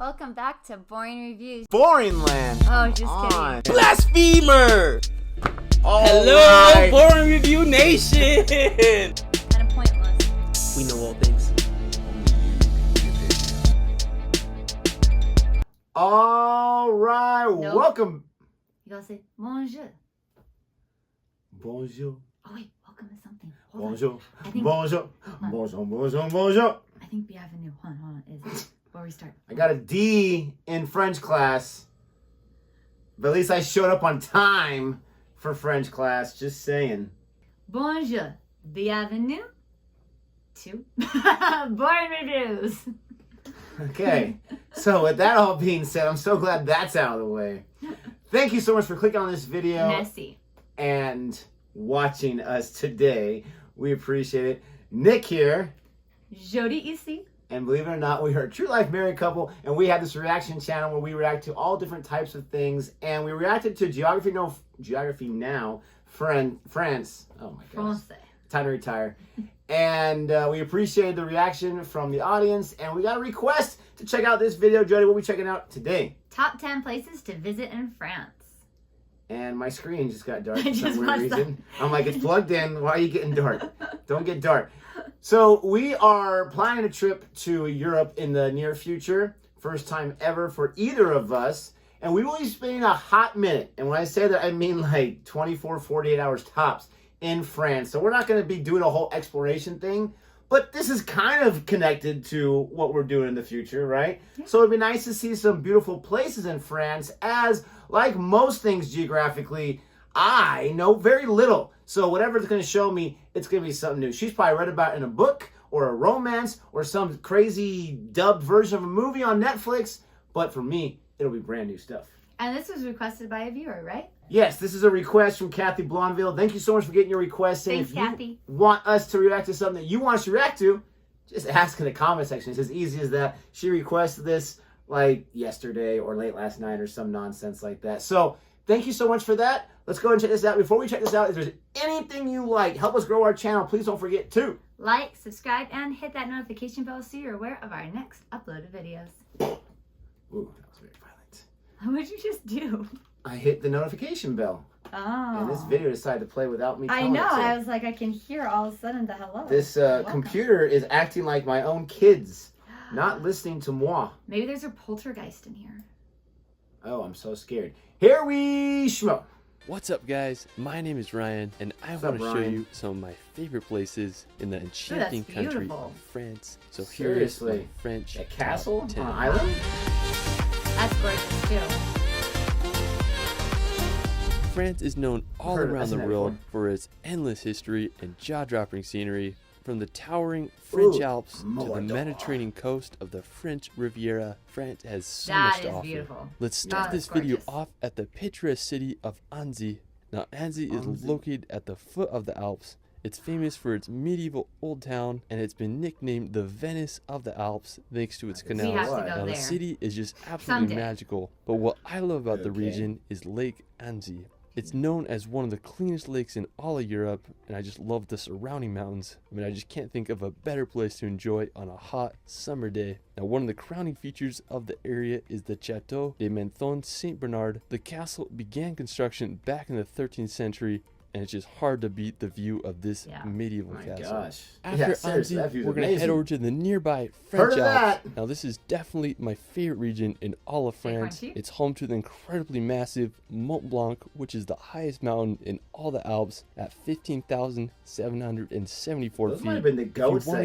Welcome back to Boring Reviews. Boring land. Oh, just kidding. Blasphemer! Hello, right. Boring Review Nation! Kind of pointless. We know all things. All right, Nope. welcome. You gotta say bonjour. Bonjour. Oh wait, welcome to something. Hold on. Bonjour. I think Bonjour. Bonjour. Bonjour. Bonjour. I think bienvenue. Hold on. Is where we start. I got a D in French class, but at least I showed up on time for French class. Just saying. Bonjour. Bienvenue to Boring Reviews. Okay, so with that all being said, I'm so glad that's out of the way. Thank you so much for clicking on this video Messy. and watching us today. We appreciate it. Nick here. Jodi ici. And believe it or not, we are a true life married couple, and we have this reaction channel where we react to all different types of things. And we reacted to Geography Now, France. Oh my gosh. Francais. Time to retire. And we appreciated the reaction from the audience, and we got a request to check out this video. Jodi, what are we checking out today? Top 10 places to visit in France. And my screen just got dark for I just some weird watched reason. I'm like, it's plugged in. Why are you getting dark? Don't get dark. So we are planning a trip to Europe in the near future. First time ever for either of us. And we will be spending a hot minute. And when I say that, I mean like 24, 48 hours tops in France. So we're not going to be doing a whole exploration thing. But this is kind of connected to what we're doing in the future, right? Yeah. So it'd be nice to see some beautiful places in France, as like most things geographically, I know very little. So whatever it's going to show me, it's going to be something new. She's probably read about it in a book or a romance or some crazy dubbed version of a movie on Netflix. But for me, it'll be brand new stuff. And this was requested by a viewer, right? Yes, this is a request from Kathy Blondeville. Thank you so much for getting your request. And Thanks, if Kathy. you want us to react to something that you want us to react to, just ask in the comment section. It's as easy as that. She requested this like yesterday or late last night or some nonsense like that. So thank you so much for that. Let's go and check this out. Before we check this out, if there's anything you like, help us grow our channel, please don't forget to like, subscribe, and hit that notification bell so you're aware of our next uploaded videos. Ooh, that was very violent. What did you just do? I hit the notification bell. Oh. And this video decided to play without me telling I know. it to. I was like, I can hear all of a sudden the hello. This computer is acting like my own kids, not listening to moi. Maybe there's a poltergeist in here. Oh, I'm so scared. Here we schmo. What's up, guys? My name is Ryan, and I want to show you some of my favorite places in the enchanting country of France. So here is my French a castle top 10. on an island? That's gorgeous, too. France is known all around the world for its endless history and jaw-dropping scenery, from the towering French Alps to the Mediterranean coast of the French Riviera. France has so much to offer. Beautiful. Let's start this video off at the picturesque city of Annecy. Now, Annecy is located at the foot of the Alps. It's famous for its medieval old town, and it's been nicknamed the Venice of the Alps thanks to its canals. Now, the city is just absolutely magical, but what I love about the region is Lake Annecy. It's known as one of the cleanest lakes in all of Europe, and I just love the surrounding mountains. I mean, I just can't think of a better place to enjoy on a hot summer day. Now, one of the crowning features of the area is the Château de Menthon Saint Bernard. The castle began construction back in the 13th century, and it's just hard to beat the view of this medieval castle. Gosh. After Annecy, we're going to head over to the nearby French Alps. Now, this is definitely my favorite region in all of France. It's home to the incredibly massive Mont Blanc, which is the highest mountain in all the Alps at 15,774 feet. If you want to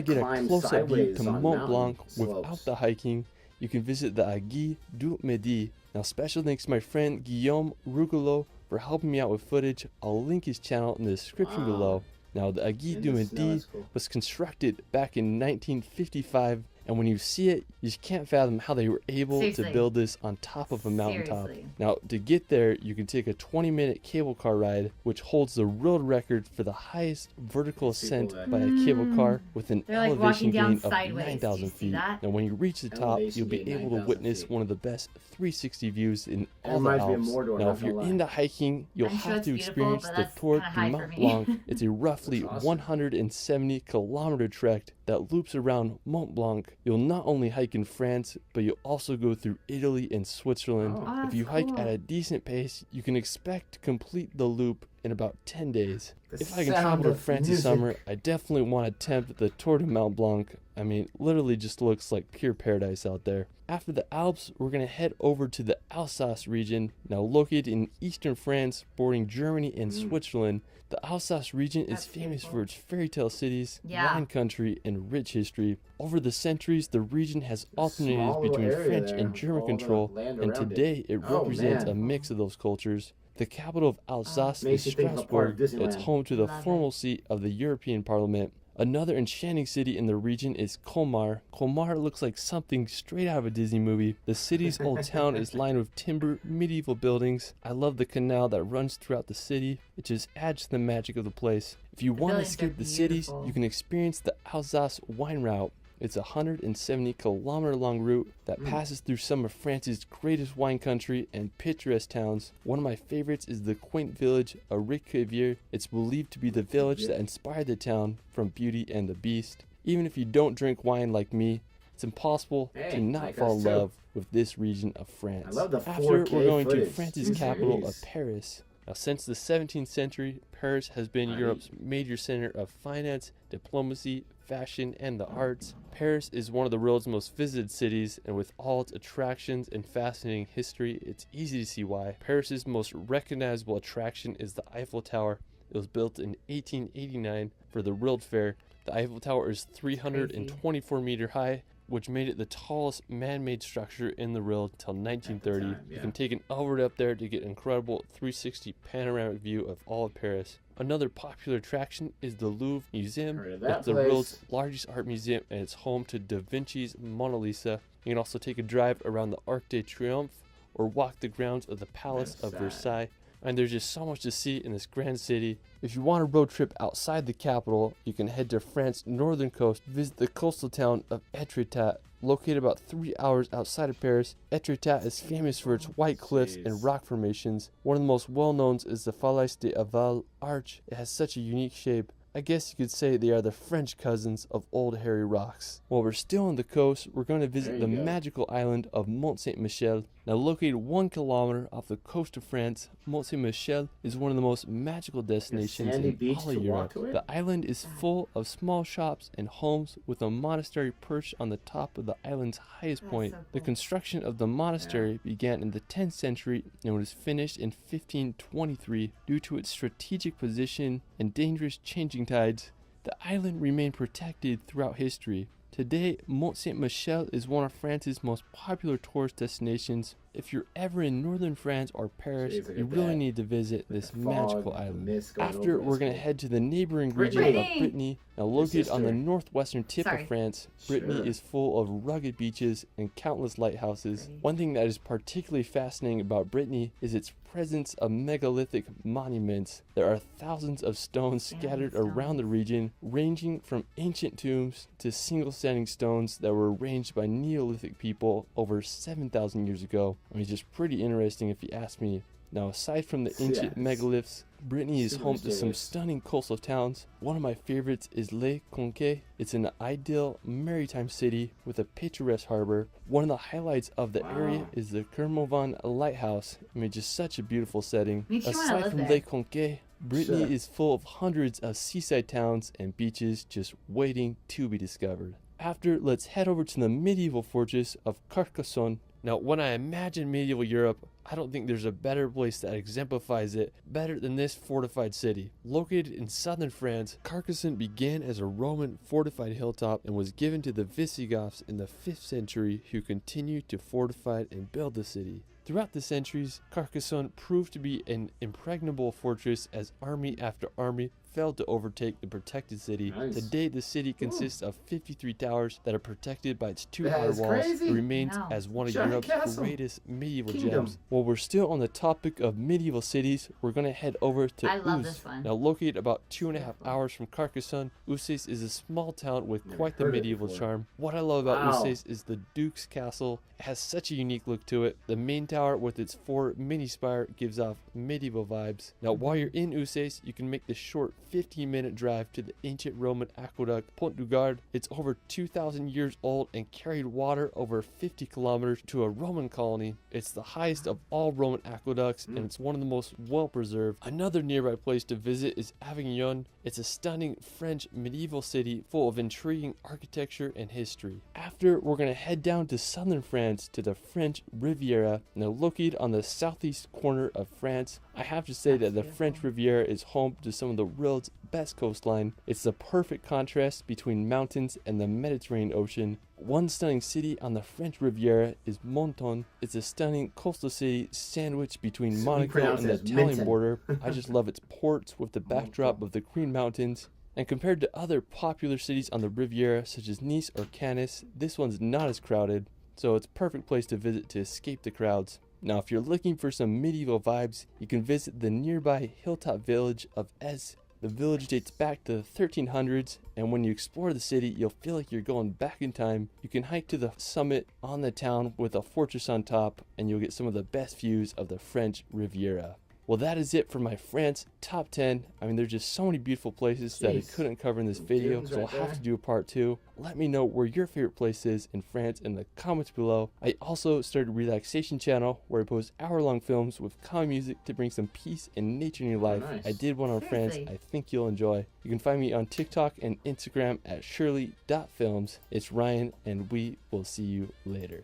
get a close-up view to Mont Blanc without the hiking, you can visit the Aiguille du Midi. Now, special thanks to my friend Guillaume Rougelot for helping me out with footage. I'll link his channel in the description below. Now, the Aiguille du Midi was constructed back in 1955, and when you see it, you just can't fathom how they were able to build this on top of a mountaintop. Now, to get there, you can take a 20-minute cable car ride, which holds the world record for the highest vertical ascent by a cable car with an elevation gain of 9,000 feet. Now, when you reach the top, you'll be able to witness one of the best 360 views in all the Alps. Now, if you're into hiking, you'll have to experience the Tour du Mont Blanc. It's a roughly 170-kilometer trek that loops around Mont Blanc You'll not only hike in France, but you'll also go through Italy and Switzerland. Oh, If you hike at a decent pace, you can expect to complete the loop in about 10 days. If I can travel to France this summer, I definitely want to attempt the Tour de Mont Blanc. I mean, literally just looks like pure paradise out there. After the Alps, we're going to head over to the Alsace region, now located in eastern France, bordering Germany and Switzerland. The Alsace region is famous for its fairy tale cities, wine country, and rich history. Over the centuries, the region has alternated between French and German control, and today it represents a mix of those cultures. The capital of Alsace is Strasbourg. It's home to the formal seat of the European Parliament. Another enchanting city in the region is Colmar. Colmar looks like something straight out of a Disney movie. The city's old town is lined with timber, medieval buildings. I love the canal that runs throughout the city. It just adds to the magic of the place. If you want to skip the cities, you can experience the Alsace wine route. It's a 170-kilometer long route that passes through some of France's greatest wine country and picturesque towns. One of my favorites is the quaint village of Riviera. It's believed to be the village that inspired the town from Beauty and the Beast. Even if you don't drink wine like me, it's impossible to not fall in love with this region of France. After, we're going to France's capital of Paris. Now, since the 17th century, Paris has been Europe's major center of finance, diplomacy, fashion, and the arts. Paris is one of the world's most visited cities, and with all its attractions and fascinating history, it's easy to see why. Paris's most recognizable attraction is the Eiffel Tower. It was built in 1889 for the World Fair. The Eiffel Tower is 324 meters high, which made it the tallest man-made structure in the world until 1930. You can take an elevator up there to get an incredible 360 panoramic view of all of Paris. Another popular attraction is the Louvre Museum. It's the world's largest art museum, and it's home to Da Vinci's Mona Lisa. You can also take a drive around the Arc de Triomphe or walk the grounds of the Palace of Versailles. And there's just so much to see in this grand city. If you want a road trip outside the capital, you can head to France's northern coast, visit the coastal town of Etretat. Located about 3 hours outside of Paris, Etretat is famous for its white cliffs and rock formations. One of the most well-known is the Falaise de Aval Arch. It has such a unique shape. I guess you could say they are the French cousins of Old Hairy Rocks. While we're still on the coast, we're going to visit the magical island of Mont Saint-Michel. Now located 1 kilometer off the coast of France, Mont Saint-Michel is one of the most magical destinations in all of Europe. The island is full of small shops and homes with a monastery perched on the top of the island's highest point. The construction of the monastery began in the 10th century and was finished in 1523. Due to its strategic position and dangerous changing tides, the island remained protected throughout history. Today, Mont Saint-Michel is one of France's most popular tourist destinations. If you're ever in northern France or Paris, you really need to visit this magical island. After, we're going to head to the neighboring region of Brittany. Now located on the northwestern tip of France, Brittany is full of rugged beaches and countless lighthouses. One thing that is particularly fascinating about Brittany is its presence of megalithic monuments. There are thousands of stones scattered around the region, ranging from ancient tombs to single-standing stones that were arranged by Neolithic people over 7,000 years ago. I mean, it's just pretty interesting if you ask me. Now, aside from the ancient megaliths, Brittany is home to some stunning coastal towns. One of my favorites is Le Conquet. It's an ideal maritime city with a picturesque harbor. One of the highlights of the area is the Kermovan Lighthouse. I mean, just such a beautiful setting. Aside from Le Conquet, Brittany is full of hundreds of seaside towns and beaches just waiting to be discovered. After, let's head over to the medieval fortress of Carcassonne. Now, when I imagine medieval Europe, I don't think there's a better place that exemplifies it better than this fortified city. Located in southern France, Carcassonne began as a Roman fortified hilltop and was given to the Visigoths in the 5th century, who continued to fortify and build the city. Throughout the centuries, Carcassonne proved to be an impregnable fortress as army after army failed to overtake the protected city. Today, the city consists of 53 towers that are protected by its 2 outer walls. It remains as one of Europe's greatest medieval gems. While we're still on the topic of medieval cities, we're going to head over to Uzes. Now, located about 2.5 hours from Carcassonne, Uzes is a small town with quite the medieval charm. What I love about Uzes is the Duke's Castle. It has such a unique look to it. The main tower with its 4 mini spire gives off medieval vibes. Now, while you're in Uzes, you can make the short 15-minute drive to the ancient Roman aqueduct Pont du Gard. It's over 2,000 years old and carried water over 50 kilometers to a Roman colony. It's the highest of all Roman aqueducts, and it's one of the most well-preserved. Another nearby place to visit is Avignon. It's a stunning French medieval city full of intriguing architecture and history. After, we're going to head down to southern France to the French Riviera. Now, located on the southeast corner of France, I have to say that the French Riviera is home to some of the world's best coastline. It's the perfect contrast between mountains and the Mediterranean Ocean. One stunning city on the French Riviera is Menton. It's a stunning coastal city sandwiched between Monaco and the Italian border. I just love its ports with the backdrop of the Green Mountains. And compared to other popular cities on the Riviera, such as Nice or Cannes, this one's not as crowded, so it's a perfect place to visit to escape the crowds. Now, if you're looking for some medieval vibes, you can visit the nearby hilltop village of Ez. The village dates back to the 1300s, and when you explore the city, you'll feel like you're going back in time. You can hike to the summit on the town with a fortress on top, and you'll get some of the best views of the French Riviera. Well, that is it for my France top 10. I mean, there's just so many beautiful places that I couldn't cover in this video, so I'll have to do a part 2. Let me know where your favorite place is in France in the comments below. I also started a relaxation channel where I post hour-long films with calm music to bring some peace and nature in your life. I did one on France I think you'll enjoy. You can find me on TikTok and Instagram at shirley.films. It's Ryan, and we will see you later.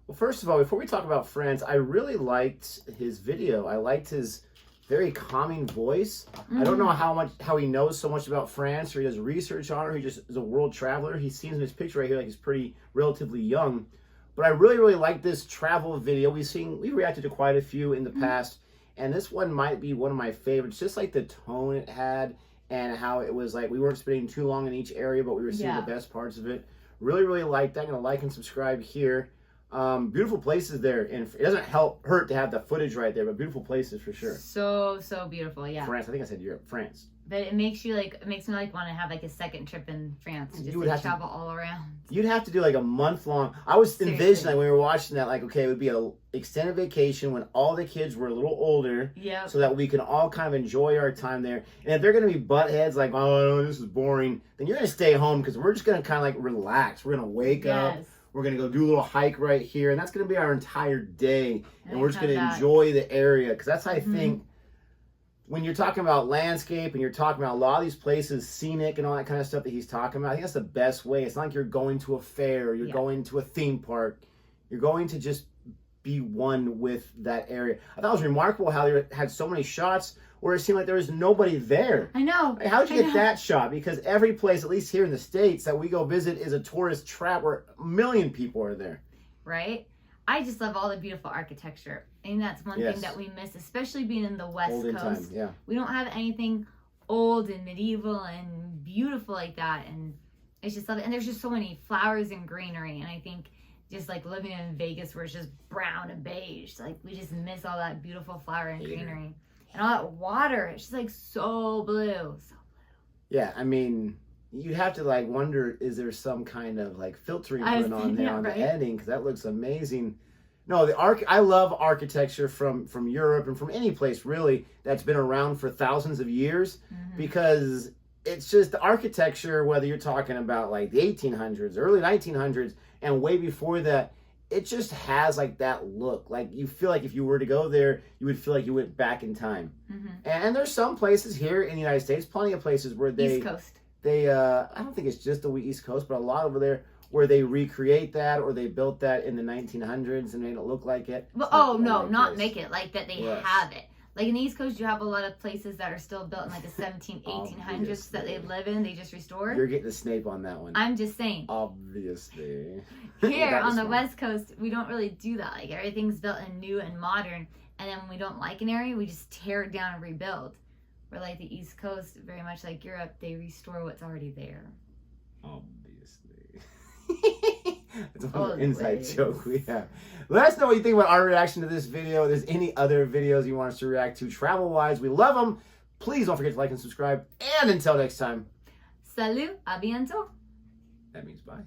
Well, first of all, before we talk about France, I really liked his video. I liked his very calming voice. I don't know how he knows so much about France, or he does research on it, or he just is a world traveler. He seems in his picture right here like he's pretty relatively young. But I really like this travel video. We reacted to quite a few in the past, and this one might be one of my favorites. Just like the tone it had, and how it was like we weren't spending too long in each area, but we were seeing the best parts of it. Really liked that. I'm gonna like and subscribe here. Beautiful places there, and it doesn't hurt to have the footage right there, but beautiful places for sure. So beautiful. Yeah, France. I think I said Europe. France. But it makes me want to have like a second trip in France. Just you would have travel all around. You'd have to do like a month long. I was envisioning when we were watching that, like, okay, it would be an extended vacation when all the kids were a little older, so that we can all kind of enjoy our time there. And if they're going to be butt heads like, oh, this is boring, then you're going to stay home, because we're just going to kind of like relax. We're going to wake up. We're going to go do a little hike right here, and that's going to be our entire day. And we're just going to enjoy the area, because that's how I think when you're talking about landscape and you're talking about a lot of these places, scenic and all that kind of stuff that he's talking about, I think that's the best way. It's not like you're going to a fair, you're going to a theme park. You're going to just be one with that area. I thought it was remarkable how they had so many shots where it seemed like there was nobody there. I know. Like, how'd you get that shot? Because every place, at least here in the States, that we go visit is a tourist trap where a million people are there. Right? I just love all the beautiful architecture. And that's one thing that we miss, especially being in the West Coast. We don't have anything old and medieval and beautiful like that. And it's just lovely. And there's just so many flowers and greenery. And I think just like living in Vegas where it's just brown and beige, like we just miss all that beautiful flower and greenery. And all that water, it's just like so blue. Yeah, I mean, you have to like wonder, is there some kind of like filtering going on there on the editing? Because that looks amazing. No, I love architecture from Europe and from any place really that's been around for thousands of years, because it's just the architecture, whether you're talking about like the 1800s, early 1900s, and way before that, it just has like that look. Like you feel like if you were to go there, you would feel like you went back in time. And there's some places here in the United States, plenty of places where East Coast. I don't think it's just the East Coast, but a lot over there where they recreate that, or they built that in the 1900s and made it look like it. Well, not make it like that. They have it. Like in the East Coast, you have a lot of places that are still built in like the 1800s that they live in. They just restored. You're getting the Snape on that one. I'm just saying. Obviously. Here on the West Coast, we don't really do that. Like everything's built in new and modern. And then when we don't like an area, we just tear it down and rebuild. Where like the East Coast, very much like Europe, they restore what's already there. Obviously. It's a little inside joke we have. Let us know what you think about our reaction to this video. If there's any other videos you want us to react to travel-wise, we love them. Please don't forget to like and subscribe. And until next time. Salut, à bientôt. That means bye.